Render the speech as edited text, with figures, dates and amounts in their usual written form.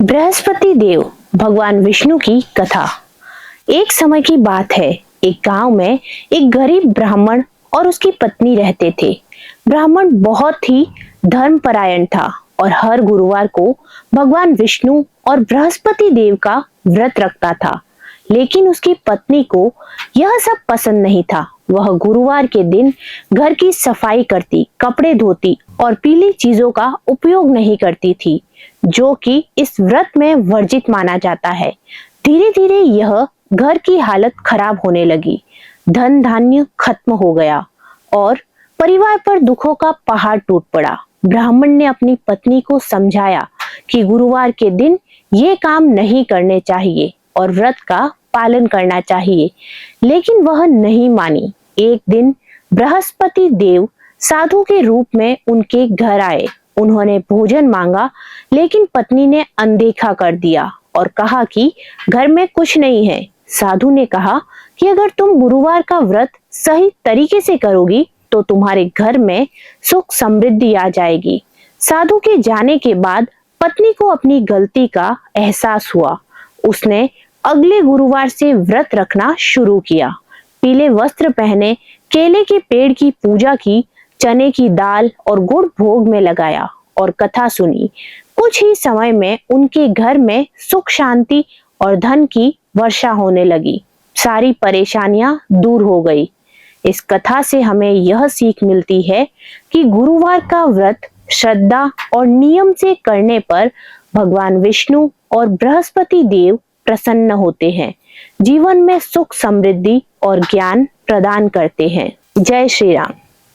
बृहस्पति देव भगवान विष्णु की कथा। एक समय की बात है, एक गांव में एक गरीब ब्राह्मण और उसकी पत्नी रहते थे। ब्राह्मण बहुत ही धर्मपरायण था और हर गुरुवार को भगवान विष्णु और बृहस्पति देव का व्रत रखता था। लेकिन उसकी पत्नी को यह सब पसंद नहीं था। वह गुरुवार के दिन घर की सफाई करती, कपड़े धोती और पीली चीजों का उपयोग नहीं करती थी, जो कि इस व्रत में वर्जित माना जाता है। धीरे धीरे यह घर की हालत खराब होने लगी। धन धान्य खत्म हो गया और परिवार पर दुखों का पहाड़ टूट पड़ा। ब्राह्मण ने अपनी पत्नी को समझाया कि गुरुवार के दिन ये काम नहीं करने चाहिए और व्रत का पालन करना चाहिए, लेकिन वह नहीं मानी। एक दिन बृहस्पति देव साधु के रूप में उनके घर आए। उन्होंने भोजन मांगा, लेकिन पत्नी ने अनदेखा कर दिया और कहा कि घर में कुछ नहीं है। साधु ने कहा कि अगर तुम गुरुवार का व्रत सही तरीके से करोगी तो तुम्हारे घर में सुख समृद्धि आ जाएगी। साधु के जाने के बाद पत्नी को अपनी गलती का एहसास हुआ। उसने अगले गुरुवार से व्रत रखना शुरू किया। पीले वस्त्र पहने, केले के पेड़ की पूजा की, चने की दाल और गुड़ भोग में लगाया और कथा सुनी। कुछ ही समय में उनके घर में सुख शांति और धन की वर्षा होने लगी। सारी परेशानियां दूर हो गई। इस कथा से हमें यह सीख मिलती है कि गुरुवार का व्रत श्रद्धा और नियम से करने पर भगवान विष्णु और बृहस्पति देव प्रसन्न होते हैं, जीवन में सुख समृद्धि और ज्ञान प्रदान करते हैं। जय श्री राम।